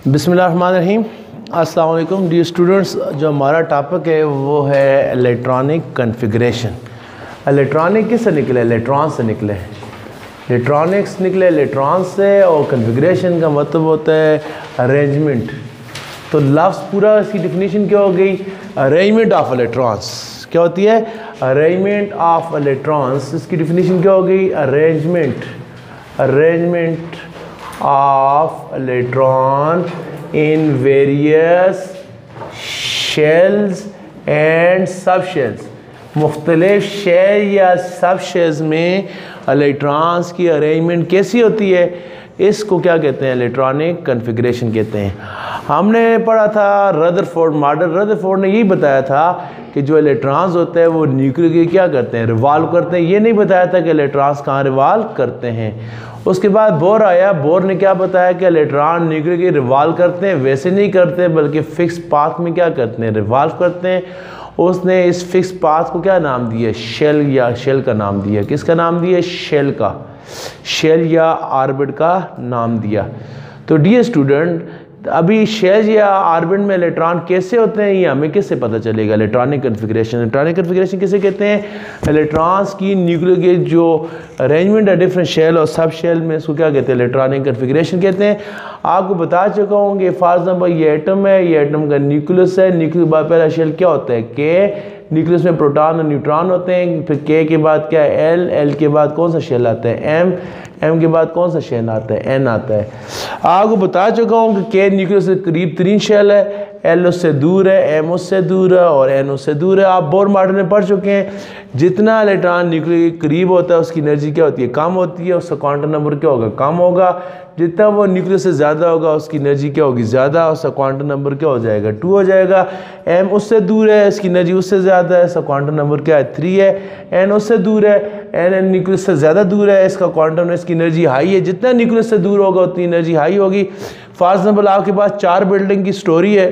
बिस्मिल्लाहिर्रहमानिर्रहीम। अस्सलाम वालेकुम डियर स्टूडेंट्स। जो हमारा टॉपिक है वो है इलेक्ट्रॉनिक कॉन्फ़िगरेशन। इलेक्ट्रॉनिक किससे निकले? इलेक्ट्रॉन से निकले। इलेक्ट्रॉनिक्स निकले इलेक्ट्रॉन से, और कॉन्फ़िगरेशन का मतलब होता है अरेंजमेंट। तो लफ्ज़ पूरा इसकी डिफिनीशन क्या हो गई? Arrangement of electrons. क्या होती है? Arrangement of electrons. इसकी डिफिनीशन क्या हो गई? Arrangement of electron in various shells and subshells। मुख्तलिफ शेल या सब शेल्स में इलेक्ट्रॉन्स की अरेंजमेंट कैसी होती है, इसको क्या कहते हैं? इलेक्ट्रॉनिक कॉन्फ़िगरेशन कहते हैं। हमने पढ़ा था रदरफोर्ड मॉडल। रदरफोर्ड ने यही बताया था कि जो इलेक्ट्रॉन्स होते हैं वो न्यूक्लियर के क्या करते हैं? रिवॉल्व करते हैं। ये नहीं बताया था कि इलेक्ट्रॉन्स कहाँ रिवॉल्व करते हैं। उसके बाद बोर आया। बोर ने क्या बताया कि इलेक्ट्रॉन न्यूक्लियर के रिवॉल्व करते हैं। वैसे नहीं करते बल्कि फ़िक्स पाथ में क्या करते हैं? रिवॉल्व करते हैं। उसने इस फिक्स पाथ को क्या नाम दिया? शेल या शेल का नाम दिया। किसका नाम दिया? शेल का। शेल या ऑर्बिट का नाम दिया। तो डियर स्टूडेंट, अभी शेल या ऑर्बिट में इलेक्ट्रॉन कैसे होते हैं ये हमें किससे पता चलेगा? इलेक्ट्रॉनिक कॉन्फ़िगरेशन किसे कहते हैं? इलेक्ट्रॉन्स की न्यूक्लियर के जो अरेंजमेंट है डिफरेंट शेल और सब शेल में, इसको क्या कहते हैं? इलेक्ट्रॉनिक कॉन्फ़िगरेशन कहते हैं। आपको बता चुका हूँ कि फॉर एग्जाम्पल ये एटम है, ये एटम का न्यूक्लियस है। न्यूक्लियस बाद पहला शेल क्या होता है? के। न्यूक्लियस में प्रोटॉन और न्यूट्रॉन होते हैं। फिर के के बाद क्या है? एल। एल के बाद कौन सा शेल आता है? एम। एम के बाद कौन सा शेल आता है? एन आता है। आपको बता चुका हूँ कि के न्यूक्लियस से करीब 3 शेल है। एल उससे दूर है, एम उससे दूर है और एन उससे दूर है। आप बोर मॉडल में पढ़ चुके हैं। जितना इलेक्ट्रॉन न्यूक्लियर के करीब होता है उसकी एनर्जी क्या होती है? कम होती है। उसका क्वांटम नंबर क्या होगा? कम होगा। जितना वो न्यूक्लियर से ज़्यादा होगा उसकी एनर्जी क्या होगी? ज़्यादा। उसका क्वांटम नंबर क्या हो जाएगा? 2 हो जाएगा। एम उससे दूर है, इसकी एनर्जी उससे ज़्यादा है, इसका क्वांटम नंबर क्या है? 3 है। एन उससे दूर है, एन न्यूक्लियर से ज़्यादा दूर है, इसका क्वांटम, इसकी एनर्जी हाई है। जितना न्यूक्लियर से दूर होगा उतनी एनर्जी हाई होगी। फॉर एग्जाम्पल आपके पास 4 बिल्डिंग की स्टोरी है,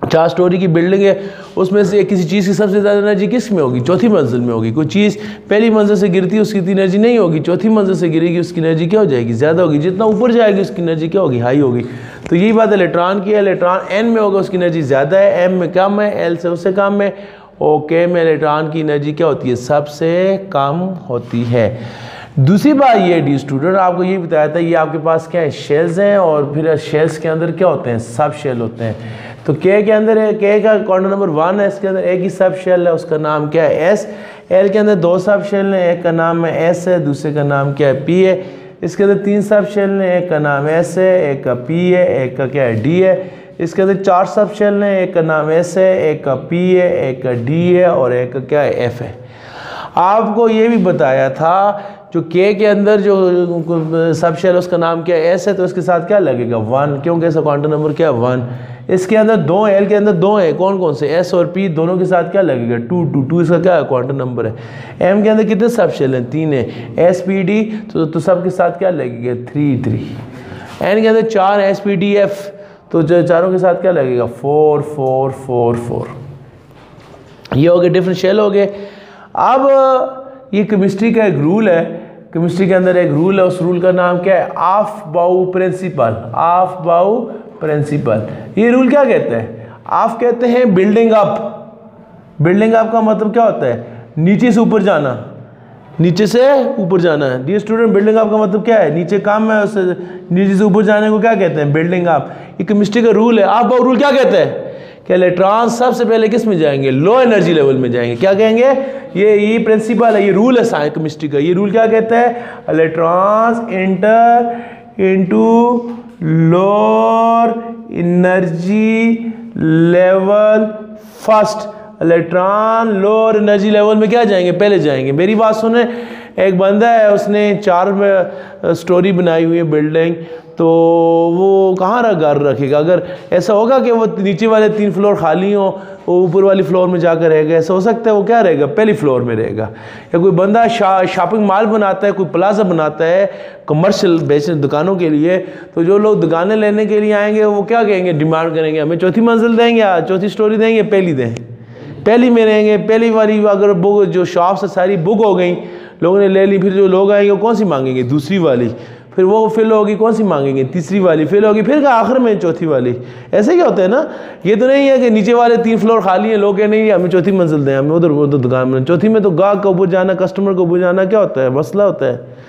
4 स्टोरी की बिल्डिंग है। उसमें से किसी चीज़ की सबसे ज़्यादा एनर्जी किस में होगी? चौथी मंजिल में होगी। कोई चीज़ पहली मंजिल से गिरती है उसकी इतनी एनर्जी नहीं होगी। चौथी मंजिल से गिरेगी उसकी एनर्जी क्या हो जाएगी? ज़्यादा होगी। जितना ऊपर जाएगी उसकी एनर्जी क्या होगी? हाई होगी। तो यही बात इलेक्ट्रॉन की है। इलेक्ट्रॉन एन में होगा उसकी एनर्जी ज़्यादा है, एम में कम है, एल से उससे कम है, ओके में इलेक्ट्रॉन की एनर्जी क्या होती है? सबसे कम होती है। दूसरी बात ये डी स्टूडेंट, आपको ये बताया था, ये आपके पास क्या है? शेल्स हैं, और फिर शेल्स के अंदर क्या होते हैं? सब शेल होते हैं। तो के के अंदर है, के का क्वांटम नंबर 1 है, इसके अंदर एक ही सब शेल है, उसका नाम क्या है? एस। एल के अंदर 2 सब शेल हैं, एक का नाम है एस है, दूसरे का नाम क्या है? पी है। इसके अंदर 3 सब शेल हैं, एक का नाम एस है, एक का पी है, एक का क्या है? डी है। इसके अंदर 4 सब शेल हैं, एक का नाम एस है, एक का पी है, एक का डी है और एक का क्या है? एफ है। आपको ये भी बताया था जो के अंदर जो सब शेल उसका नाम क्या है? एस है, तो इसके साथ क्या लगेगा? 1, क्योंकि इसका क्वांटम नंबर क्या है? 1। इसके अंदर 2, एल के अंदर 2 है, कौन कौन से? एस और पी, दोनों के साथ क्या लगेगा? 2 इसका क्या है? क्वांटम नंबर है। एम के अंदर कितने सब शेल हैं? 3 है। एस पी डी तो सब के साथ क्या लगेगा? 3। एन के अंदर 4 एस पी डी एफ, तो जो चारों के साथ क्या लगेगा? 4। ये हो गए डिफरेंट शेल हो गए। अब ये केमिस्ट्री का एक रूल है। केमिस्ट्री के अंदर एक रूल है, उस रूल का नाम क्या है? ऑफ बाउ प्रिंसिपल। ऑफ बाउ प्रिंसिपल। ये रूल क्या कहते हैं? ऑफ कहते हैं बिल्डिंग अप। बिल्डिंग अप का मतलब क्या होता है? नीचे से ऊपर जाना। नीचे से ऊपर जाना है। डियर स्टूडेंट, बिल्डिंग अप का मतलब क्या है? नीचे कम है, उससे नीचे से ऊपर जाने को क्या कहते हैं? Building up. ये केमिस्ट्री का रूल है। ऑफ बाउ रूल क्या कहते हैं? कि इलेक्ट्रॉन सबसे पहले किस में जाएंगे? लो एनर्जी लेवल में जाएंगे। क्या कहेंगे? ये प्रिंसिपल है, ये रूल है साइंस केमिस्ट्री का। ये रूल क्या कहता है? Electrons enter into lower energy level first. Electron lower energy level में क्या जाएंगे? पहले जाएंगे। मेरी बात सुने, एक बंदा है, उसने 4 स्टोरी बनाई हुई है बिल्डिंग, तो वो कहाँ घर रखेगा? अगर ऐसा होगा कि वो नीचे वाले 3 फ्लोर खाली हों, वो ऊपर वाली फ्लोर में जाकर रहेगा? ऐसा हो सकता है? वो क्या रहेगा? पहली फ्लोर में रहेगा। या कोई बंदा शॉपिंग मॉल बनाता है, कोई प्लाजा बनाता है कमर्शियल बेचने दुकानों के लिए, तो जो लोग दुकानें लेने के लिए आएंगे वो क्या कहेंगे? डिमांड करेंगे हमें चौथी मंजिल देंगे या चौथी स्टोरी देंगे? पहली दें। पहली में रहेंगे। पहली वाली अगर बुक जो शॉप्स है सारी बुक हो गई, लोगों ने ले ली, फिर जो लोग आएंगे वो कौन सी मांगेंगे? दूसरी वाली। फिर वो फिल होगी, कौन सी मांगेंगे, तीसरी वाली फिल होगी, फिर आखिर में चौथी वाली। ऐसे क्या होता है ना, ये तो नहीं है कि नीचे वाले 3 फ्लोर खाली हैं, लोग कह नहीं हमें चौथी मंजिल दें, हमें उधर दुकान में, चौथी में तो गाहक को ऊपर जाना, कस्टमर को ऊपर जाना क्या होता है, मसला होता है।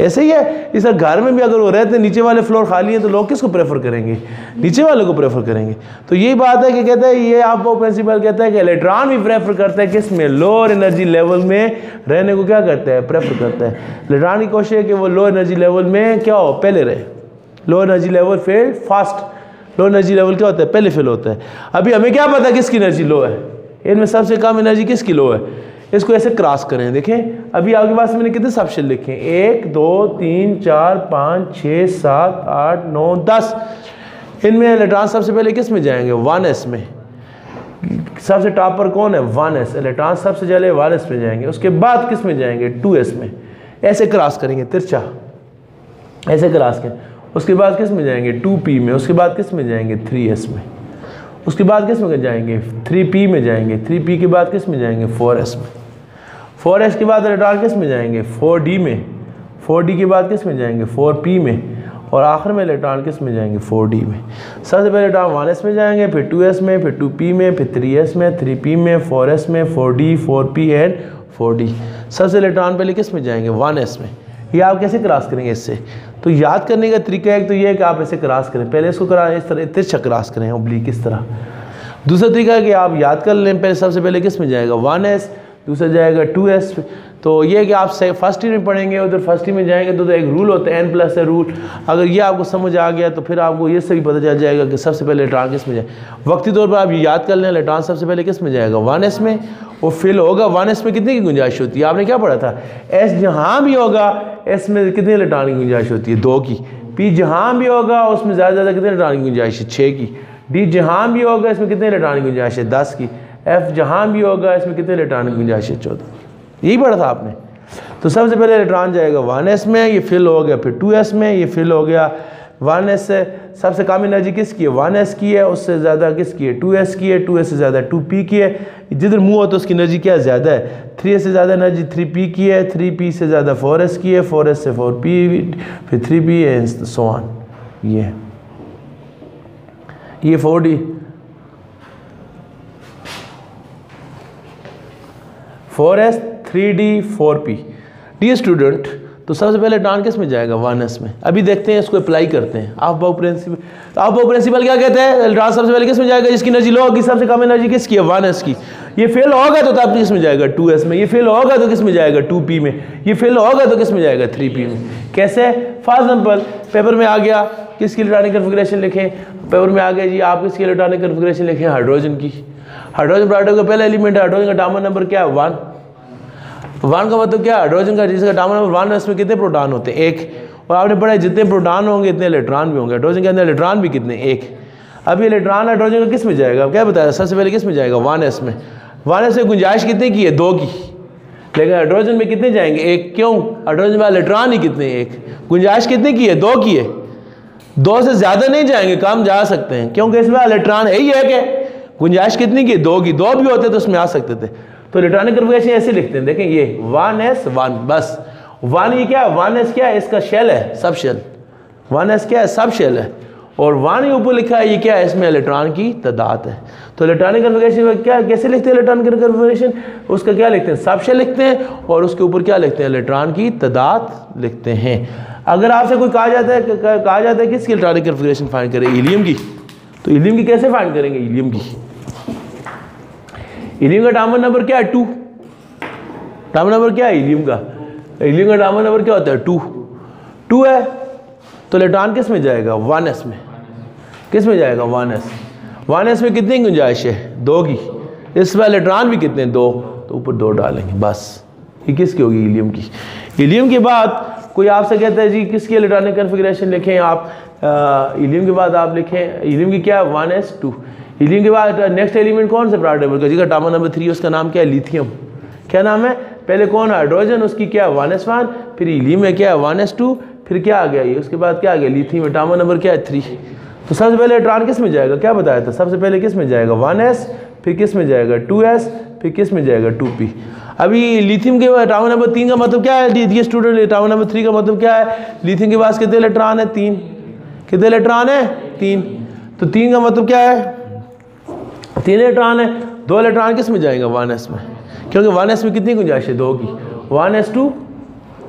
ऐसे ही है इस घर में भी, अगर वो रहते हैं नीचे वाले फ्लोर खाली हैं तो लोग किसको प्रेफर करेंगे, नीचे वाले को प्रेफर करेंगे। तो यही बात है कि कहता है ये आपको प्रिंसिपल कहता है कि इलेक्ट्रॉन भी प्रेफर करता है किस में, लोअर एनर्जी लेवल में रहने को क्या करता है, प्रेफर करता है। इलेक्ट्रॉन की कोशिश है कि वो लो एनर्जी लेवल में क्या हो, पहले रहे। लो एनर्जी लेवल फिर फास्ट, लो एनर्जी लेवल क्या होता है, पहले फिल होता है। अभी हमें क्या पता किसकी एनर्जी लो है, इनमें सबसे कम एनर्जी किसकी लो है। इसको ऐसे क्रॉस करें, देखें अभी आपके पास मैंने कितने सबशेल लिखे, 1 2 3 4 5 6 7 8 9 10। इनमें इलेक्ट्रॉन सबसे पहले किस में जाएंगे, 1s में। सबसे टॉप पर कौन है, 1s। इलेक्ट्रॉन सबसे पहले 1s में जाएंगे, उसके बाद किस में जाएंगे, 2s में। ऐसे क्रॉस करेंगे तिरछा, ऐसे क्रॉस करें। उसके बाद किस में जाएंगे, 2p में। उसके बाद किस में जाएंगे, 3s में। उसके बाद किस में जाएंगे, 3p में जाएंगे। 3p के बाद किस में जाएंगे, 4s में। 4s के बाद इलेक्ट्रॉन किस में जाएंगे, 4d में। 4d के बाद किस में जाएंगे, 4p में। और आखिर में इलेक्ट्रॉन किस में जाएंगे, 4d में। सबसे पहले इलेक्ट्रॉन 1s में जाएंगे, फिर 2s में, फिर 2p में, फिर 3s में, 3p में, 4s में, 4d, 4p एंड 4d। सबसे इलेक्ट्रॉन पहले किस में जाएंगे, 1s में। ये आप कैसे क्रॉस करेंगे इससे, तो याद करने का तरीका एक तो ये है कि आप ऐसे क्रॉस करें, पहले इसको कराएं इस तरह, तिरछा क्रॉस करें ओब्लिक इस तरह। दूसरा तरीका है कि आप याद कर लें, पहले सबसे पहले किस में जाएगा, 1s, दूसरा जाएगा 2s। तो ये है कि आप फर्स्ट ईयर में पढ़ेंगे, उधर फर्स्ट ईयर में जाएंगे तो एक रूल होता है n+ है रूल। अगर ये आपको समझ आ गया तो फिर आपको ये से भी पता चल जाएगा कि सबसे पहले इलेक्ट्रॉन किस में जाए। वक्ती तौर पर आप ये याद कर लें, इलेक्ट्रॉन सबसे पहले किस में जाएगा, 1s में। वो फिल होगा 1s में, कितने की गुंजाइश होती है, आपने क्या पढ़ा था, s जहाँ भी होगा s में कितने इलेक्ट्रॉन की गुंजाइश होती है, 2 की। p जहाँ भी होगा उसमें ज़्यादा से ज़्यादा कितने इलेक्ट्रॉन की गुंजाइश है, 6 की। d जहाँ भी होगा इसमें कितने इलेक्ट्रॉन की गुंजाइश है, 10 की। f जहाँ भी होगा इसमें कितने इलेक्ट्रॉन की गुंजाइश है, 14। यही पढ़ा था आपने। तो सबसे पहले इलेक्ट्रॉन जाएगा 1s में, ये फिल हो गया, फिर 2s में, ये फिल हो गया। 1s से सबसे कम एनर्जी किसकी है, 1s की है, उससे ज़्यादा किसकी है, 2s की है, 2s से ज़्यादा 2p की है। जिधर मुँह हो तो उसकी एनर्जी क्या ज़्यादा है, 3s से ज़्यादा एनर्जी 3p की है, 3p से ज़्यादा 4s की है, 4s से 4p, फिर 3p एंड सो ऑन। ये 4d, 4s 3d 4p। Dear student, तो सबसे पहले इलेक्ट्रॉन किस में जाएगा, 1s में। अभी देखते हैं, इसको अप्लाई करते हैं। ऑफ-बाउ प्रिंसिपल, तो ऑफ-बाउ प्रिंसिपल क्या कहते हैं, इलेक्ट्रॉन सबसे पहले किस में जाएगा, जिसकी एनर्जी लो होगी, सबसे कम एनर्जी किसकी है, 1s की। ये फेल होगा तो तब किस में जाएगा, 2s में। ये फेल होगा तो किस में जाएगा, 2p में। ये फेल होगा तो किस में जाएगा, 3p में। कैसे, फॉर एग्जाम्पल पेपर में आ गया, किसकी इलेक्ट्रॉनिक कन्फिगरेशन लिखें, पेपर में आ गया जी आप किसकी इलेक्ट्रॉनिक कन्फिगरेशन लिखें, हाइड्रोजन की। हाइड्रोजन प्रोटॉन का पहला एलिमेंट है, हाइड्रोजन का अटॉमिक नंबर क्या है, 1। 1 का मतलब क्या है, हाइड्रोजन का जिसका अटॉमिक नंबर 1 है, उसमें कितने प्रोटॉन होते हैं, 1। और आपने पढ़ा है जितने प्रोटॉन होंगे इतने इलेक्ट्रॉन भी होंगे। हाइड्रोजन के अंदर इलेक्ट्रॉन भी कितने, 1। अभी इलेक्ट्रॉन हाइड्रोजन का किस में जाएगा, क्या बताया, सबसे पहले किस में जाएगा, 1s में। 1s में गुंजाइश कितने की है, 2 की। लेकिन हाइड्रोजन में कितने जाएंगे, 1। क्यों, हाइड्रोजन में इलेक्ट्रॉन ही कितने, 1। गुंजाइश कितने की है, 2 की है। 2 से ज़्यादा नहीं जाएंगे, कम जा सकते हैं, क्योंकि इसमें इलेक्ट्रॉन है ही है। गुंजाइश कितनी की, 2 की। 2 भी होते तो उसमें आ सकते थे। तो इलेक्ट्रॉनिक कन्फिगरेशन ऐसे लिखते हैं, देखें ये 1s 1 बस। 1 ये क्या है, 1s क्या है, इसका शेल है, सब शेल। 1s क्या है, सब शेल है। और 1 ये ऊपर लिखा है, ये क्या है, इसमें इलेक्ट्रॉन की तादाद है। तो इलेक्ट्रॉनिक कन्फिगरेशन में क्या, कैसे लिखते हैं इलेक्ट्रॉनिक कन्फिगरेशन, उसका क्या लिखते हैं, सब शेल लिखते हैं, और उसके ऊपर क्या लिखते हैं, इलेक्ट्रॉन की तादाद लिखते हैं। अगर आपसे कोई कहा जाता है किसकी इलेक्ट्रॉनिक कन्फिगरेशन फाइंड करें, हीलियम की, तो हीलियम की कैसे फाइंड करेंगे, हीलियम की। हीलियम का अटॉमिक नंबर क्या है, 2। अटॉमिक नंबर क्या है हीलियम का, हीलियम का अटॉमिक नंबर क्या होता है, 2 है। तो इलेक्ट्रॉन किस में जाएगा, 1s में। किस में जाएगा, 1s में कितनी गुंजाइश है, 2 की। इसमें इलेक्ट्रॉन भी कितने, 2। तो ऊपर 2 डालेंगे बस। ये किसकी होगी, हीलियम की। हीलियम के बाद कोई आपसे कहता है जी किसकी इलेक्ट्रॉनिक कन्फिगरेशन लिखें आप, हीलियम के बाद आप लिखें, हीलियम की क्या है, 1s 2। हीलियम के बाद नेक्स्ट एलिमेंट कौन से प्रोटॉन का, जिसका अटॉमिक नंबर 3, उसका नाम क्या है, लिथियम। क्या नाम है, पहले कौन है, हाइड्रोजन, उसकी क्या है, 1s 1, फिर हीलियम में क्या है, 1s 2, फिर क्या आ गया ये, उसके बाद क्या आ गया, लिथियम, अटॉमिक नंबर क्या है, 3। तो सबसे पहले इलेक्ट्रॉन किस में जाएगा, क्या बताया था, सबसे पहले किस में जाएगा, 1s, फिर किस में जाएगा, 2s, फिर किस में जाएगा 2p। अभी लिथियम के एटॉमिक नंबर 3 का मतलब क्या है ये स्टूडेंट, एटॉमिक नंबर 3 का मतलब क्या है, लिथियम के पास कितने इलेक्ट्रॉन है 3, कितने इलेक्ट्रॉन है 3, तो 3 का मतलब क्या है 3 इलेक्ट्रॉन है, 2 इलेक्ट्रॉन किस में जाएगा 1s में, क्योंकि 1s में कितनी गुंजाइश है 2 की, 1s2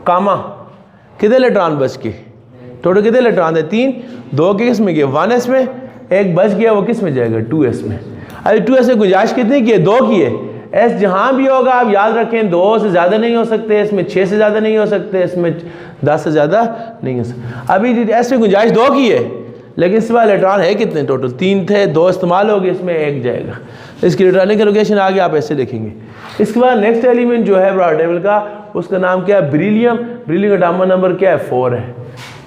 कामा, कितने इलेक्ट्रॉन बच के, टोटल कितने इलेक्ट्रॉन है 3, 2 के किस में गए 1s में, एक बच गया वो किस में जाएगा 2s में। अभी 2s में गुंजाइश कितनी की है 2 की है, एस जहाँ भी होगा आप याद रखें 2 से ज़्यादा नहीं हो सकते, इसमें 6 से ज़्यादा नहीं हो सकते, इसमें 10 से ज़्यादा नहीं हो सकते। अभी एस में गुंजाइश 2 की है, लेकिन इस बार इलेक्ट्रॉन है कितने, टोटल 3 थे, 2 इस्तेमाल हो गए, इसमें 1 जाएगा, इसकी इलेक्ट्रॉनिक लोकेशन आगे आप ऐसे लिखेंगे। इसके बाद नेक्स्ट एलिमेंट जो है पीरियोडिक टेबल का, उसका नाम क्या है बेरिलियम, बेरिलियम का एटॉमिक नंबर क्या है 4 है।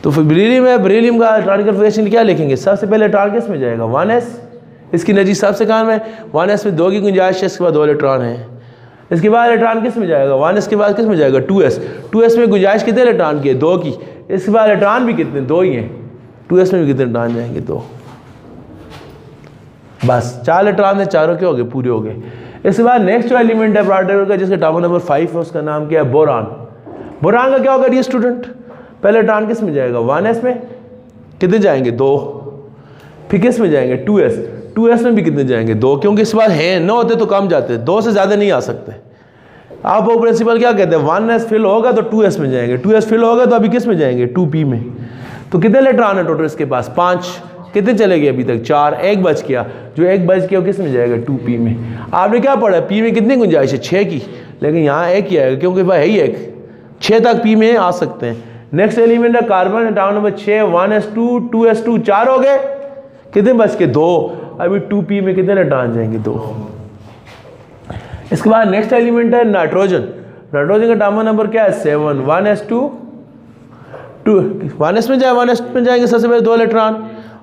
तो फिर बेरिलियम है, बेरिलियम का इलेक्ट्रॉनिक लोकेशन क्या लिखेंगे, सबसे पहले इलेक्ट्रॉन किस में जाएगा 1s, इसकी एनर्जी सबसे कम है, 1s में 2 की गुंजाइश है, इसके बाद 2 इलेक्ट्रॉन है। इसके बाद इलेक्ट्रॉन किस में जाएगा 1s के बाद किस में जाएगा 2s, 2s में गुंजाइश कितने इलेक्ट्रॉन की है 2 की, इसके बाद इलेक्ट्रॉन भी कितने 2 ही हैं, 2s में भी कितने इलेक्ट्रॉन जाएंगे 2, बस 4 इलेक्ट्रॉन है, चारों के हो गए पूरे हो गए। इसके बाद नेक्स्ट जो एलिमेंट है पीरियोडिक टेबल का जिसका एटॉमिक नंबर 5 है, उसका नाम क्या है बोरान। बोरान का क्या होगा ये स्टूडेंट, पहले इलेक्ट्रॉन किस में जाएगा 1s में, कितने जाएंगे 2, फिर किस में जाएंगे 2s, 2s में भी कितने जाएंगे 2, क्योंकि इस बार है न होते तो कम जाते, 2 से ज़्यादा नहीं आ सकते। आप वो प्रिंसिपल क्या कहते हैं 1s फिल होगा तो 2s में जाएंगे, 2s फिल होगा तो अभी किस में जाएंगे 2p में। तो कितने इलेक्ट्रॉन है टोटल इसके पास 5, कितने चले गए अभी तक 4, एक बच गया, जो एक बच गया वो किस में जाएगा 2p में। आपने क्या पढ़ा p में कितनी गुंजाइश है 6 की, लेकिन यहाँ एक ही आएगा क्योंकि भाई है ही एक, 6 तक p में आ सकते हैं। नेक्स्ट एलिमेंट है carbon, atomic number 6, 1s2 2s2 4 हो गए, कितने बच के 2, अभी 2p में कितने इलेक्ट्रॉन जाएंगे 2। इसके बाद नेक्स्ट एलिमेंट है नाइट्रोजन, नाइट्रोजन का एटॉमिक नंबर क्या है 7, 1s2 1s में जाए 1s में जाएंगे सबसे पहले 2 इलेक्ट्रॉन,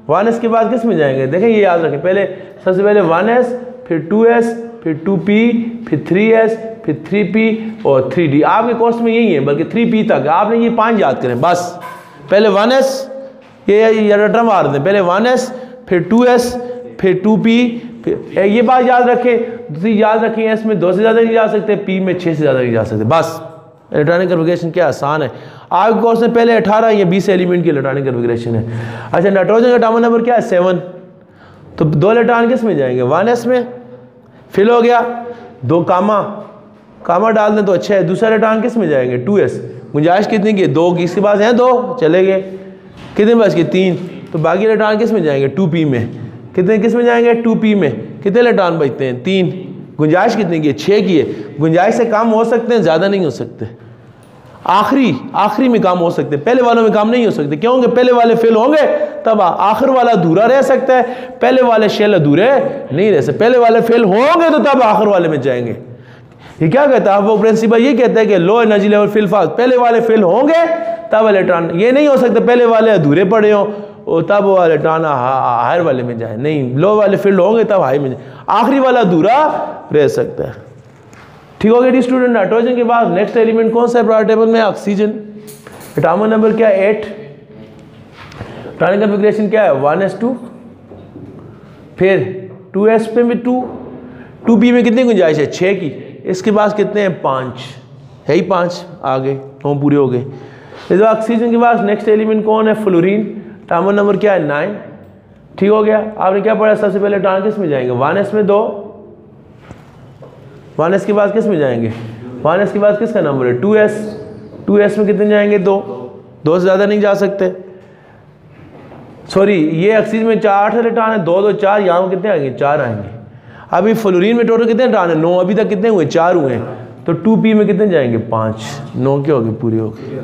1s के बाद किस में जाएंगे, देखें ये याद रखें, पहले सबसे पहले 1s फिर 2s फिर 2p फिर 3s फिर 3p और 3d। आपके कोर्स में यही है, बल्कि 3p तक आपने ये 5 याद करें बस। पहले 1s ये रटम मार दें, पहले 1s फिर 2s फिर 2p, फिर ये बात याद रखें, दूसरी याद रखें इसमें 2 से ज़्यादा नहीं जा सकते, p में 6 से ज़्यादा नहीं जा सकते, बस। इलेक्ट्रॉनिक कन्फिगरेशन क्या आसान है, आपके कोर्स में पहले 18 या 20 एलिमेंट की इलेक्ट्रॉनिक कन्फिगरेशन है। अच्छा नाइट्रोजन का एटॉमिक नंबर क्या है 7, तो 2 इलेक्ट्रॉन किस में जाएंगे 1s में, फिल हो गया, 2 कामा डाल दें तो अच्छा है, दूसरा इलेक्ट्रॉन किस में जाएंगे 2s, गुंजाइश कितनी की 2 की, इसके पास हैं 2 चले गए, कितने बच के 3, तो बाकी इलेक्ट्रॉन किस में जाएंगे 2p में, कितने किस में जाएंगे 2p में, कितने इलेक्ट्रॉन बचते हैं 3, गुंजाइश कितनी की है 6 की है, गुंजाइश से कम हो सकते हैं, ज़्यादा नहीं हो सकते, आखिरी में काम हो सकते हैं, पहले वालों में काम नहीं हो सकते, क्योंकि पहले वाले फेल होंगे तब आखिर वाला अधूरा रह सकता है, पहले वाले शेल अधूरे नहीं रह सकते, पहले वाले फेल होंगे तो तब आखिर वाले में जाएंगे। ये क्या कहता है वो प्रिंसिपल, ये कहता है कि low energy level fill fast, पहले वाले फेल होंगे तब इलेक्ट्रॉन, ये नहीं हो सकता पहले वाले अधूरे पड़े हों और तब वो इलेक्ट्रॉन हायर वाले में जाए, नहीं, लो वाले फील्ड होंगे तब हाई में जाए, आखिरी वाला अधूरा रह सकता है। ठीक हो गया स्टूडेंट। नाइट्रोजन के बाद नेक्स्ट एलिमेंट कौन सा है पीरियोडिक टेबल में, ऑक्सीजन, एटॉमिक नंबर क्या है 8, एटॉमिक कन्फिगरेशन क्या है 1s2, फिर 2s पे में 2, 2p में कितनी गुंजाइश है 6 की, इसके पास कितने हैं 5, है ही 5 आ गए, 9 पूरे हो गए। इस ऑक्सीजन के बाद नेक्स्ट एलिमेंट कौन है फ्लोरीन, एटॉमिक नंबर क्या है 9। ठीक हो गया, आपने क्या पढ़ा, सबसे पहले इलेक्ट्रॉन किस में जाएंगे 1s में 2, 1s के बाद किस में जाएंगे, 1s के बाद किसका नंबर है 2s, 2s में कितने जाएंगे 2 से ज़्यादा नहीं जा सकते, सॉरी ये ऑक्सीजन में 8 इलेक्ट्रॉन है, 2 2 4, यहाँ कितने आएंगे 4 आएंगे। अभी फ्लोरीन में टोटल कितने इलेक्ट्रॉन है 9, अभी तक कितने हुए 4 हुए हैं, तो 2p में कितने जाएंगे 5, 9 के हो गए पूरे हो गए।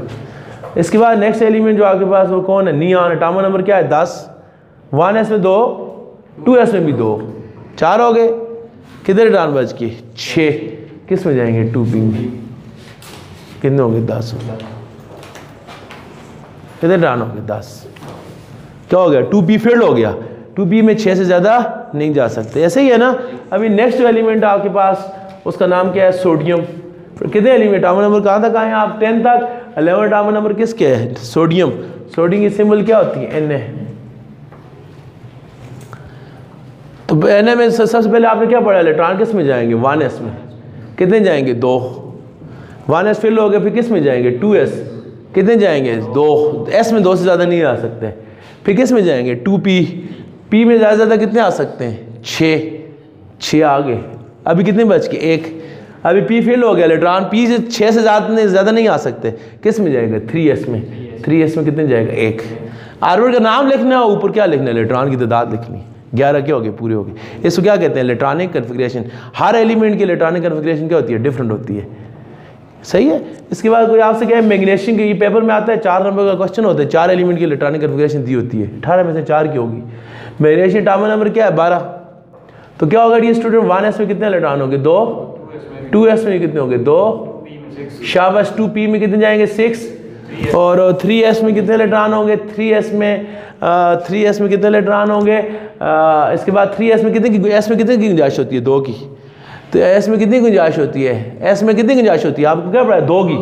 इसके बाद नेक्स्ट एलिमेंट जो आपके पास वो कौन है नियॉन, एटॉमिक नंबर क्या है 10, 1s में 2, 2s में भी 2, 4 हो गए, कितने इलेक्ट्रॉन बच के 6, किस में जाएंगे 2p में, कितने होंगे 10, कितने इलेक्ट्रॉन होंगे 10, क्या हो गया 2p फील्ड हो गया, 2p में 6 से ज़्यादा नहीं जा सकते। ऐसे ही है ना। अभी नेक्स्ट एलिमेंट आपके पास उसका नाम क्या है सोडियम, कितने एलिमेंट एटॉमिक नंबर कहाँ तक आए हैं आप 10 तक, 11 एटॉमिक नंबर किसके है सोडियम, सोडियम की सिंबल क्या होती है Na। तो Na में सबसे पहले आपने क्या पढ़ा, इलेक्ट्रॉन किस में जाएंगे 1s में, कितने जाएंगे 2, 1s फिल हो गए, फिर किस में जाएंगे 2s, कितने जाएंगे 2, s में 2 से ज़्यादा नहीं आ सकते। फिर किस में जाएंगे 2p, p में ज़्यादा कितने आ सकते हैं 6 आ गए। अभी कितने बच के 1, अभी p फिल हो गया, इलेक्ट्रॉन p से 6 से ज़्यादा नहीं आ सकते, किस में जाएगा 3s में, 3s में कितने जाएगा 1। ऑर्बिट का नाम लिखना है, ऊपर क्या लिखना है इलेक्ट्रॉन की तादाद लिखनी, 11 क्या हो गए पूरे हो गए। इसको क्या कहते हैं इलेक्ट्रॉनिक कन्फिग्रेशन। हर एलिमेंट की इलेक्ट्रॉनिक कन्फिग्रेशन क्या होती है, डिफरेंट होती है, सही है। इसके बाद कोई आपसे क्या है मैग्नीशियम के, ये पेपर में आता है 4 नंबर का क्वेश्चन होता है, 4 एलिमेंट की इलेक्ट्रॉनिक कन्फिग्रेशन दी होती है, 18 में से 4 की होगी। मैग्नीशियम एटॉमिक नंबर क्या है 12, तो क्या होगा डी स्टूडेंट 1s में कितने इलेक्ट्रॉन होंगे 2, 2s में कितने होंगे 2, शाबाश 2p में कितने जाएंगे 6, और 3s में कितने इलेक्ट्रॉन होंगे 3s में कितने इलेक्ट्रॉन होंगे। इसके बाद 3s में कितने, s में कितने की गुंजाइश होती है 2 की, तो s में कितनी गुंजाइश होती है, s में कितनी गुंजाइश होती है आपको क्या पड़ा है 2 की।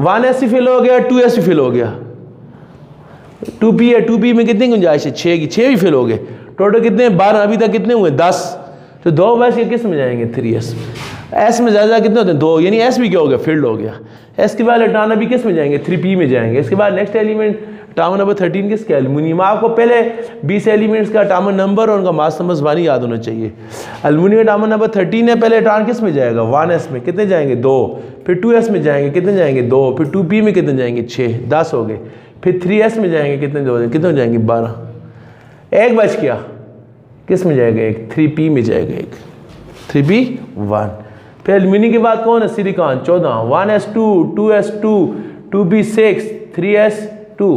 1s फिल हो गया, 2s फिल हो गया, 2p है, 2p में कितनी गुंजाइश है 6 की, 6 भी फिल हो गए, टोटल कितने 12, अभी तक कितने हुए 10, तो 2 बस ये किस में जाएंगे 3s। s में ज़्यादा कितने होते हैं 2, यानी s भी क्या हो गया फील्ड हो गया। s के बाद इलेक्ट्रॉन अभी किस में जाएंगे 3p में जाएंगे। इसके बाद नेक्स्ट एलिमेंट एटॉमिक नंबर 13 किसका एल्युमिनियम। आपको पहले 20 एलिमेंट्स का एटॉमिक नंबर और उनका मास नंबर ज़बानी याद होना चाहिए। एल्युमिनियम एटॉमिक नंबर 13 है, पहले इलेक्ट्रॉन किस में जाएगा 1s में, कितने जाएंगे 2, फिर 2s में जाएंगे कितने जाएंगे 2, फिर 2p में कितने जाएंगे 6, 10 हो गए, फिर 3s में जाएंगे कितने जाएंगे 12, 1 बच गया, किस में जाएगा 1, 3p में जाएगा 1, 3p 1। फिर एल्युमिनियम के बाद कौन है silicon 14, 1s2, 2s2, 2p6, 3s2,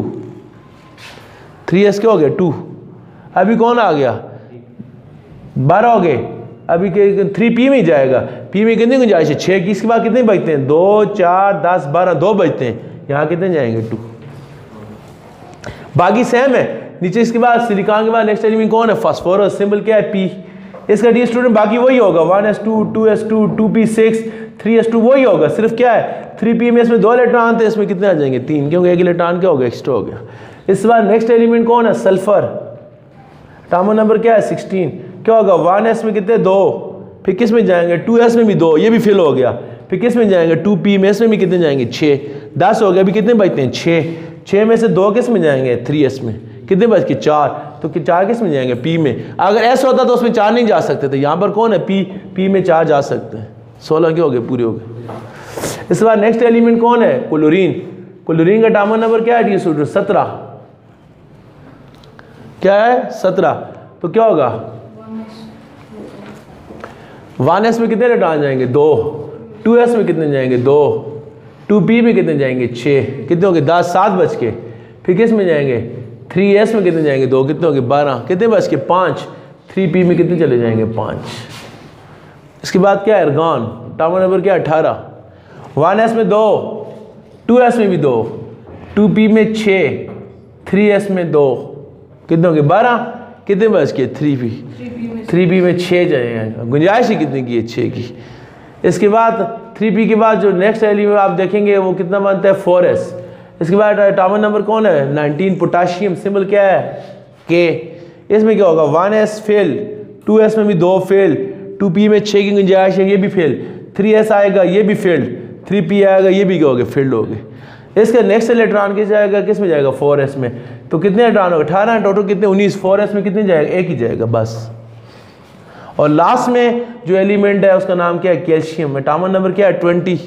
3s क्या हो गया 2, अभी कौन आ गया 12 हो गए, अभी 3p में जाएगा, p में कितनी गुंजाइश है 6 की। इसके बाद कितने बचते हैं 2, 4, 10, 12, 2 बचते हैं, यहाँ कितने जाएंगे 2, बाकी सेम है नीचे। इसके बाद सिलिकॉन के बाद नेक्स्ट एलिमेंट कौन है फास्फोरस, सिंबल क्या है p। इसका डी स्टूडेंट बाकी वही होगा 1s2, 2s2, 2p6, 3s2 वही होगा, सिर्फ क्या है 3p में इसमें 2 इलेक्ट्रॉन थे, इसमें कितने आ जाएंगे 3, क्योंकि 1 इलेक्ट्रॉन क्या हो गया एक्स्ट्रा हो गया। इसके बाद नेक्स्ट एलिमेंट कौन है सल्फर, एटॉमिक नंबर क्या है 16, क्या होगा 1s में कितने 2, फिर किस में जाएंगे 2s में भी 2, ये भी फिल हो गया, फिर किस में जाएंगे 2p में, इसमें भी कितने जाएंगे 6, 10 हो गया, अभी कितने बचते हैं 6 में से 2 किस में जाएंगे 3s में, कितने बच के 4, तो 4 किस में जाएंगे p में। अगर s होता तो उसमें 4 नहीं जा सकते थे, यहाँ पर कौन है p में 4 जा सकते हैं, 16 के हो गए पूरे हो गए। इसके बाद नेक्स्ट एलिमेंट कौन है क्लोरीन, क्लोरीन का एटॉमिक नंबर क्या है 17, क्या है 17, तो क्या होगा 1s में कितने इलेक्ट्रॉन जाएंगे 2, 2s में कितने जाएंगे 2, 2p में कितने जाएंगे 6, कितने हो गए 10, 7 बच के, फिर किस में जाएंगे 3s में कितने जाएंगे 2, कितने हो गए 12, कितने बच के 5, 3p में कितने चले जाएंगे 5। इसके बाद क्या है आर्गन, एटॉमिक नंबर क्या है 18, 1s में 2, 2s में भी 2, 2p में 6, 3s में 2, कितने हो गए 12, कितने बच के 3p में 6 जाएंगे, गुंजाइश ही कितने की है 6 की। इसके बाद 3p के बाद जो नेक्स्ट एलिमेंट आप देखेंगे वो कितना बनता है 4s। इसके बाद एटॉमिक नंबर कौन है 19, पोटाशियम, सिंबल क्या है K। इसमें क्या होगा 1s फेल, 2s में भी 2 फेल, 2p में 6 की गुंजाइश है ये भी फेल, 3s आएगा ये भी फेल्ड, 3p आएगा ये भी क्या हो गए फेल्ड हो गए। इसका नेक्स्ट इलेक्ट्रॉन किस जाएगा, किस में जाएगा 4s में, तो कितने इलेक्ट्रॉन होगा 18, टोटल कितने 19, 4s में कितने जाएगा 1 ही जाएगा बस। और लास्ट में जो एलिमेंट है उसका नाम क्या है कैल्शियम, एटॉमिक नंबर क्या है 20,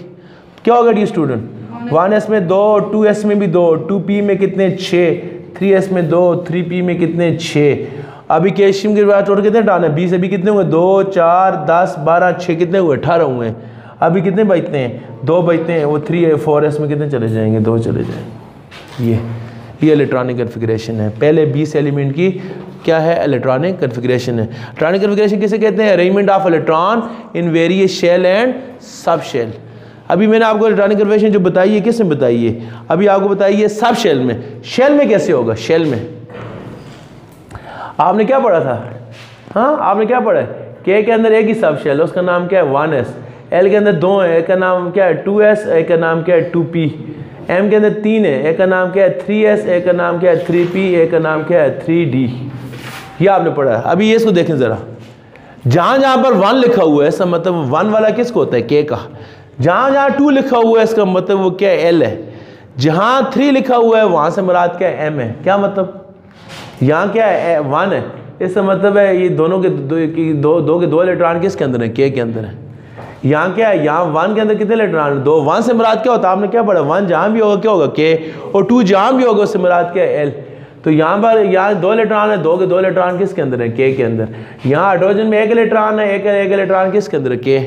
क्या होगा डी स्टूडेंट 1s में 2, 2s में भी 2, 2p में कितने 6, 3s में 2, 3p में कितने 6। अभी कैल्शियम के बाद टोटल कितने डालना है 20, अभी कितने हुए 2, 4, 10, 12, 6 कितने हुए 18 हुए। अभी कितने बचते हैं 2 बचते हैं, वो 3 है 4s में कितने चले जाएंगे 2 चले जाएंगे। ये इलेक्ट्रॉनिक कन्फिग्रेशन है, पहले 20 एलिमेंट की क्या है इलेक्ट्रॉनिक कन्फिग्रेशन है। इलेक्ट्रॉनिक कन्फिग्रेशन किसे कहते हैं, arrangement of electron in various shell and sub shell. अभी मैंने आपको इलेक्ट्रॉनिक कन्फिग्रेशन जो बताई है किसने बताई है, अभी आपको बताइए है सब शेल में। शेल में कैसे होगा, शेल में आपने क्या पढ़ा था, हाँ आपने क्या पढ़ा है, के के अंदर एक ही सब शेल है उसका नाम क्या है 1s, एल के अंदर 2 है एक का नाम क्या है 2s, एक का नाम क्या है 2p, एम के अंदर 3 है एक का नाम क्या है 3s, एक का नाम क्या है 3p, एक का नाम क्या है 3d। ये आपने पढ़ा है। अभी ये इसको देखें ज़रा, जहां जहां पर 1 लिखा हुआ है इसका मतलब 1 वाला किसको होता है, के का। जहां जहां 2 लिखा हुआ है इसका मतलब वो क्या है, एल है। जहां 3 लिखा हुआ है वहां से मुराद क्या है, एम है। क्या मतलब, यहाँ क्या है, 1 है, इसका मतलब है ये दोनों के दो इलेक्ट्रॉन किसके अंदर है, के अंदर है। यहाँ क्या है, यहाँ 1 के अंदर कितने इलेक्ट्रॉन, 2। 1 से मुराद क्या होता है, आपने क्या पढ़ा, 1 जहाँ भी होगा क्या होगा, के, और 2 जहाँ भी होगा उससे मुराद क्या है, एल। तो यहाँ पर यहाँ 2 इलेक्ट्रॉन है, 2 के 2 इलेक्ट्रॉन किसके अंदर है, के अंदर। यहाँ हाइड्रोजन में 1 इलेक्ट्रॉन है, एक इलेक्ट्रॉन किसके अंदर है, के।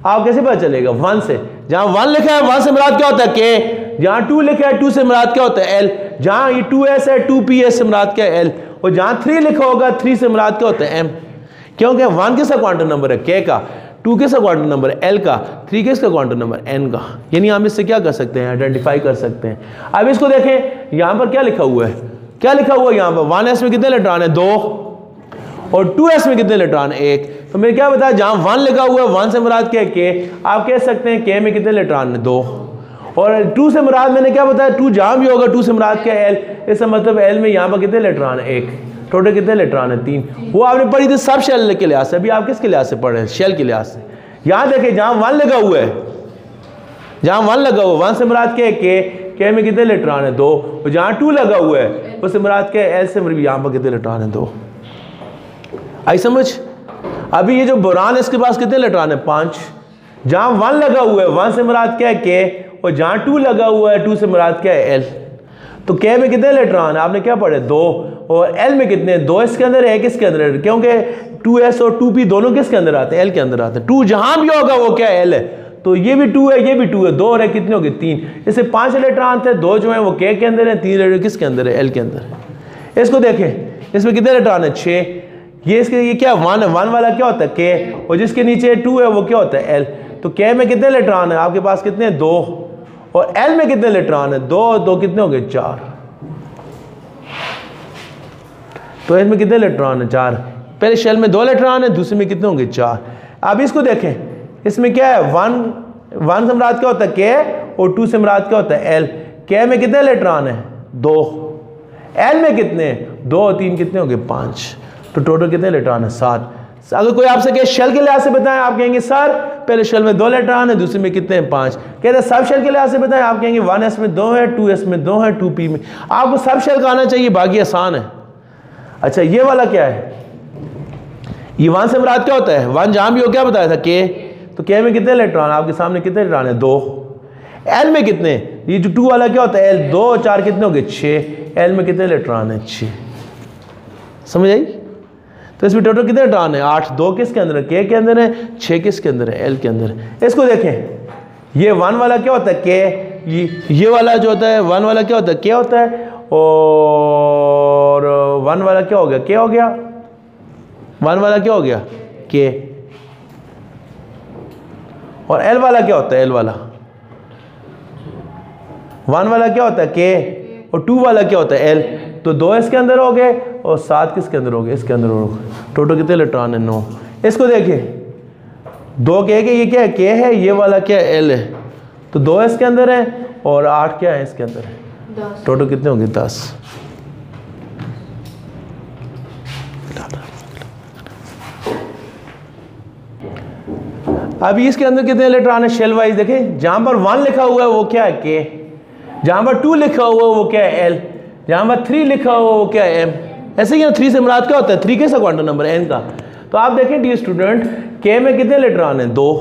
आप कैसे पता चलेगा, 1 से। जहाँ 1 लिखा है 1 से मुराद क्या होता है, के। जहाँ 2 लिखा है 2 से मुराद क्या होता है, एल। जहाँ ये 2s है 2p से मुराद क्या है, एल। और जहाँ 3 लिखा होगा 3 से मुराद क्या होता है, एम। क्योंकि 1 किसका क्वांटम नंबर है, के का। 2 किसका क्वांटम नंबर है, एल का। 3 किसका क्वांटम नंबर, एन का। यानी हम इससे क्या कर सकते हैं, आइडेंटिफाई कर सकते हैं। अब इसको देखें, यहाँ पर क्या लिखा हुआ है, क्या लिखा हुआ है यहाँ पर, 1s में कितने इलेक्ट्रॉन है, 2, और 2s में कितने इलेक्ट्रॉन, 1। तो मैंने क्या बताया, जहाँ 1 लिखा हुआ है 1 से मुराद क्या है, के। आप कह सकते हैं के में कितने इलेक्ट्रॉन है, 2। और 2 से मुराद मैंने क्या बताया, 2 जहाँ भी होगा 2 से मुराद क्या है, एल। इसका मतलब एल में यहाँ पर कितने इलेक्ट्रॉन है, 1। टोटल कितने इलेक्ट्रॉन है, 3। वो आपने पढ़ी थी सब शेल के लिहाज से, अभी आप किसके लिहाज से पढ़ रहे हैं, शेल के लिहाज से। यहाँ देखें, जहाँ 1 लगा हुआ है, जहाँ 1 लगा हुआ है 1 से मुराद क्या है, के में कितने इलेक्ट्रॉन है, 2। और जहाँ 2 लगा हुआ है उससे मुराद क्या है, एल से यहाँ पर कितने इलेक्ट्रॉन है, 2। आई समझ। अभी ये जो बोरान है इसके पास कितने इलेक्ट्रॉन है, 5। जहाँ 1 लगा हुआ है 1 से मुराद क्या है, के। और जहाँ 2 लगा हुआ है 2 से मुराद क्या है, एल। तो के में कितने इलेक्ट्रॉन है, आपने क्या पढ़े, 2। और एल में कितने, 2 इसके अंदर है, 1 इसके अंदर है। क्योंकि 2s और 2p दोनों किसके अंदर आते हैं, एल के अंदर आते हैं। 2 जहाँ भी होगा वो क्या है, एल है। तो ये भी 2 है, ये भी 2 है, 2 और 1 कितने हो गए, 3। इससे 5 इलेक्ट्रॉन थे, 2 जो है वो के अंदर है, 3 इलेक्ट्रॉन किसके अंदर है, एल के अंदर है। इसको देखें, इसमें कितने इलेक्ट्रॉन है, 6। ये क्या 1 है, 1 वाला क्या होता है, के। और जिसके नीचे 2 है वो क्या होता है, एल। तो के में कितने इलेक्ट्रॉन है, आपके पास कितने, 2। और एल में कितने इलेक्ट्रॉन है, 2 2 कितने हो गए, 4। तो इसमें कितने इलेक्ट्रॉन है, 4। पहले शेल में 2 इलेक्ट्रॉन है, दूसरे में कितने होंगे, 4। अब इसको देखें, इसमें क्या है, 1 से मुराद क्या होता है, के। और 2 से मुराद क्या होता है, एल। के में कितने इलेक्ट्रॉन है, 2। एल में कितने, 2 और 3 कितने होंगे, 5। तो टोटल कितने इलेक्ट्रॉन है, 7। अगर कोई आपसे कहे शेल के लिहाज से बताएं, आप कहेंगे सर पहले शेल में 2 इलेक्ट्रॉन है, दूसरे में कितने हैं, 5। कहते हैं सब शेल के लिहाज से बताएं, आप कहेंगे 1s में 2 है, 2s में 2 है, 2p में। आपको सब शेल का आना चाहिए, बाकी आसान है। अच्छा ये वाला क्या है, ये 1 से मुराद क्या होता है, 1 जहां भी हो क्या बताया था, के। तो के में कितने इलेक्ट्रॉन, आपके सामने कितने इलेक्ट्रॉन है, 2। एल में कितने, ये जो 2 वाला क्या होता है, एल। 2 और 4 कितने हो गए, 6। एल में कितने इलेक्ट्रॉन है, 6। समझ आई। तो इसमें टोटल कितने इलेक्ट्रॉन है, 8। 2 किसके अंदर है, के अंदर है। 6 किसके अंदर है, एल के अंदर है। इसको देखें, ये 1 वाला क्या होता है, के। ये वाला जो होता है 1 वाला क्या होता है, के होता है। और 1 वाला क्या हो गया, के हो गया। 1 वाला क्या हो गया, के। और एल वाला क्या होता है, एल वाला। 1 वाला क्या होता है, के। और 2 वाला क्या होता है, एल। तो 2 इसके अंदर हो गए और 7 किसके अंदर हो गए, इसके अंदर हो गए। टोटल कितने इलेक्ट्रॉन है, 9। इसको देखिए, 2 के, ये क्या है, के है, ये वाला क्या है, एल है। तो 2 इसके अंदर है और 8 क्या है, इसके अंदर है। टोटल कितने होंगे, 10। अभी इसके अंदर कितने इलेक्ट्रॉन है, शेल वाइज देखें। जहां पर 1 लिखा हुआ है वो क्या है, के। जहां पर 2 लिखा हुआ है वो क्या है, एल। जहां पर 3 लिखा हुआ वो क्या है, एम। ऐसे ही 3 से मुराद क्या होता है, 3 कैसा क्वांटम नंबर है, एन का। तो आप देखें डियर स्टूडेंट, के में कितने इलेक्ट्रॉन है, 2।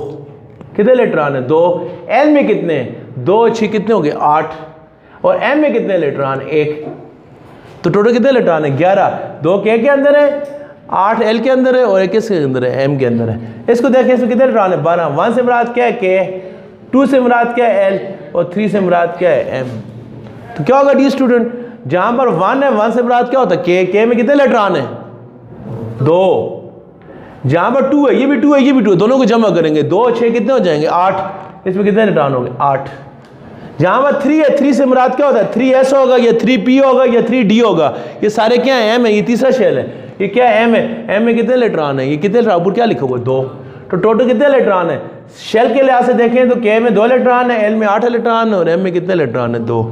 कितने इलेक्ट्रॉन है, 2। एल में कितने, 2 और 6 कितने हो गए, 8। और एम में कितने इलेक्ट्रॉन, 1। तो टोटल कितने इलेक्ट्रॉन है, 11। 2 के अंदर है, 8 एल के अंदर है और 1 किसके अंदर है, एम के अंदर है। इसको देखें, इसमें कितने इलेक्ट्रॉन है, 12। 1 से मुराद क्या है, के। 2 से मुराद क्या है, एल। और 3 से मुराद क्या है, एम। तो क्या होगा डियर स्टूडेंट, जहां पर 1 है 1 से मुराद क्या होता है, के में कितने इलेक्ट्रॉन है, 2। जहां पर 2 है, ये भी 2 है, ये भी 2 है, दोनों को जमा करेंगे, 2 और 6 कितने हो जाएंगे, 8। इसमें कितने इलेक्ट्रॉन हो गए, 8। जहां पर 3 है, 3 से मुराद क्या होता है, 3s होगा, या 3p होगा, या 3d होगा। ये सारे क्या है, एम है। ये तीसरा शेल है, ये क्या है, एम है। एम में कितने इलेक्ट्रॉन है, ये कितने इलेक्ट्रॉन, ऊपर क्या लिखा हुआ है, 2। तो टोटल कितने इलेक्ट्रॉन है, शेल के लिहाज से देखें तो के में 2 इलेक्ट्रॉन है, एल में 8 इलेक्ट्रॉन है और एम में कितने इलेक्ट्रॉन है, 2।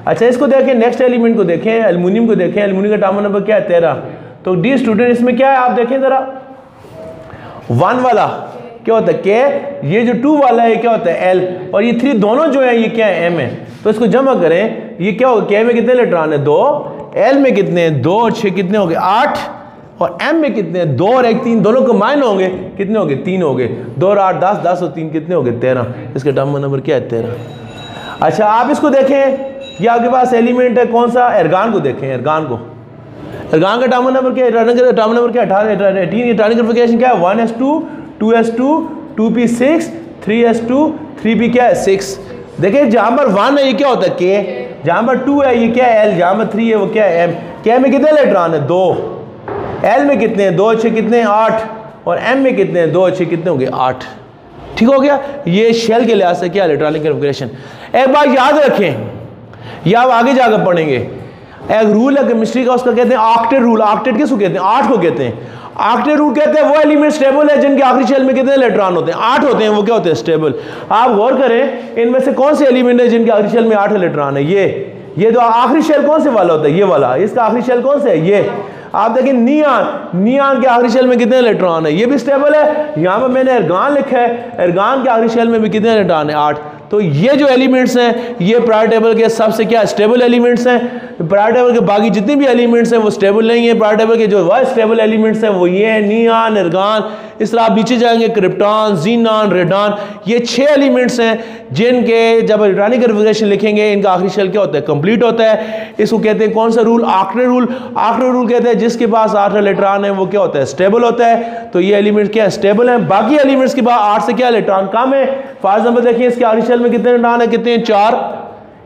अच्छा इसको देखें, नेक्स्ट एलिमेंट को देखें, एल्युमिनियम को देखें। एल्युमिनियम का एटॉमिक नंबर क्या है, 13। तो डी स्टूडेंट इसमें क्या है, आप देखें जरा, 1 वाला क्या होता है के, ये जो 2 वाला है क्या होता है एल, और ये 3 दोनों जो है ये क्या है एम है। तो इसको जमा करें, ये क्या होगा, के में कितने इलेक्ट्रॉन है 2, एल में कितने हैं 2 और 6 कितने हो गए 8, और एम में कितने हैं 2 और 1 3, दोनों कंबाइन होंगे कितने हो गए 3 हो गए, 2 और 8 10, 10 और 3 कितने हो गए 13, इसका टर्म नंबर क्या है 13। अच्छा आप इसको देखें, ये आपके पास एलिमेंट है कौन सा, एर्गान को देखें, एर्गान को, एर्गान का टर्म नंबर क्या है, टर्म नंबर क्या है 18, ये टर्निंग कॉन्फ़िगरेशन क्या है 1s2 2s2 2p6 3s2 3p क्या है 6। देखिए जहां पर 1 है ये क्या होता है के, जहां पर 2 है ये क्या है एल, जहां पर 3 है वो क्या है एम। के में कितने इलेक्ट्रॉन है 2, एल में कितने हैं 2 अच्छे कितने हैं 8, और एम में कितने हैं 2 अच्छे कितने होंगे 8। ठीक हो गया, ये शेल के लिहाज से क्या इलेक्ट्रॉनिक कॉन्फ़िगरेशन। एक बात याद रखें, या आप आगे जाकर पढ़ेंगे, एक रूल है केमिस्ट्री का, उसका कहते हैं ऑक्टेट रूल। ऑक्टेट किसको कहते हैं, 8 को कहते हैं। ऑक्टेट रूल कहते हैं वो एलिमेंट स्टेबल है जिनके आखिरी शेल में कितने इलेक्ट्रॉन होते हैं 8 होते हैं, वो क्या होते हैं स्टेबल। आप गौर करें इनमें से कौन से एलिमेंट है जिनके आखिरी शेल में 8 इलेक्ट्रॉन है, ये तो आखिरी शेल कौन से वाला होता है, ये वाला, इसका आखिरी शेल कौन सा है ये। आप देखें नियान के आखिरी शेल में कितने इलेक्ट्रॉन है, ये भी स्टेबल है। यहाँ पर मैंने एर्गान लिखा है, एर्गान के आखिरी शेल में भी कितने इलेक्ट्रॉन है 8। तो ये जो एलिमेंट्स हैं ये पीरियोडिक टेबल के सबसे क्या स्टेबल एलिमेंट्स हैं। पीरियोडिक टेबल के बाकी जितने भी एलिमेंट्स हैं वो स्टेबल नहीं है। पीरियोडिक टेबल के जो वह स्टेबल एलिमेंट्स हैं वो ये हैं नियान, एर्गान, इस तरह आप नीचे जाएंगे क्रिप्टॉन, जीनान, रेडान, ये 6 एलिमेंट्स हैं जिनके जब इलेक्ट्रॉनिक कॉन्फ़िगरेशन लिखेंगे इनका आखिरी शेल क्या होता है कंप्लीट होता है। इसको कहते हैं कौन सा rule, octet rule. Octet rule कहते हैं जिसके पास 8 इलेक्ट्रॉन है वो क्या होता है स्टेबल होता है। तो ये एलिमेंट क्या है स्टेबल है, बाकी एलिमेंट्स के बाद 8 से क्या इलेक्ट्रॉन कम है। फॉर एग्जांपल देखिए इसके आखिरी शेल में कितने इलेक्ट्रॉन है, कितने 4,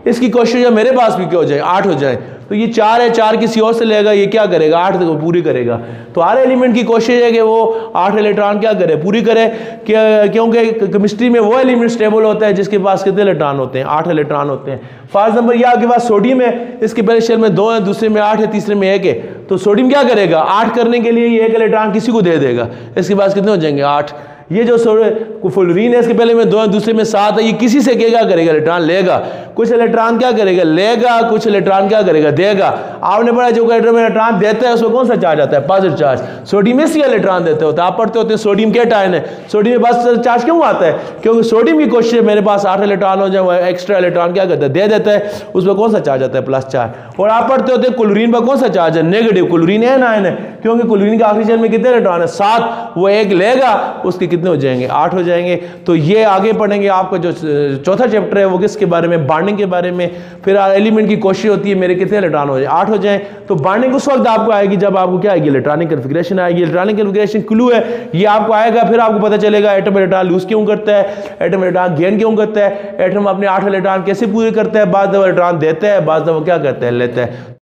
इसकी कोशिश है मेरे पास भी क्या हो जाए 8 हो जाए। तो ये 4 है, 4 किसी और से लेगा, ये क्या करेगा 8 को पूरी करेगा। तो हर एलिमेंट की कोशिश है कि वो 8 इलेक्ट्रॉन क्या करे पूरी करे, क्योंकि केमिस्ट्री में वो एलिमेंट स्टेबल होता है जिसके पास कितने इलेक्ट्रॉन होते हैं 8 इलेक्ट्रॉन होते हैं। फॉर एग्जांपल ये आपके पास सोडियम है, इसके पहले शेल में 2 है, दूसरे में 8 है, तीसरे में 1 है। तो सोडियम क्या करेगा 8 करने के लिए ये 1 इलेक्ट्रॉन किसी को दे देगा, इसके पास कितने हो जाएंगे 8। ये जो फ्लोरीन है इसके पहले में 2 है, दूसरे में 7 है, ये किसी से क्या करेगा इलेक्ट्रॉन लेगा, कुछ इलेक्ट्रॉन क्या करेगा लेगा, कुछ इलेक्ट्रॉन क्या करेगा देगा। आपने पढ़ा जो इलेक्ट्रॉन देता है उसमें कौन सा चार्ज आता है पॉजिटिव चार्ज। सोडियम में इलेक्ट्रॉन देते होते हैं, आप पढ़ते होते हैं सोडियम के आयन है, सोडियम में पॉजिटिव चार्ज क्यों आता है, क्योंकि सोडियम की कोशिश है मेरे पास 8 इलेक्ट्रॉन हो जाए, एक्स्ट्रा इलेक्ट्रॉन क्या करता है दे देता है, उसमें कौन सा चार्ज आता है प्लस चार्ज। और आप पढ़ते होते हैं क्लोरीन पर कौन सा चार्ज है नेगेटिव, क्लोरीन है ना आयन है, क्योंकि क्लोरीन के आखिरी शेल में कितने इलेक्ट्रॉन है 7, वो 1 लेगा उसके कितने हो जाएंगे 8 हो जाएंगे। तो ये आगे पढ़ेंगे आपका जो चौथा चैप्टर है वो किसके बारे में, बॉन्डिंग के बारे में। फिर एलिमेंट की कोशिश होती है मेरे कितने इलेक्ट्रॉन हो जाए 8 हो जाए। तो बॉन्डिंग उस वक्त आपको आएगी जब आपको क्या आएगी इलेक्ट्रॉनिक कॉन्फ़िगरेशन आएगी। इलेक्ट्रॉनिक कॉन्फ़िगरेशन क्लू है ये आपको आएगा, फिर आपको पता चलेगा एटम इलेक्ट्रॉन लूज क्यों करता है, एटम इलेक्ट्रॉन गेन क्यों करता है, एटम अपने 8 इलेक्ट्रॉन कैसे पूरे करता है, बाद इलेक्ट्रॉन देता है, बाद क्या करता है लेता है।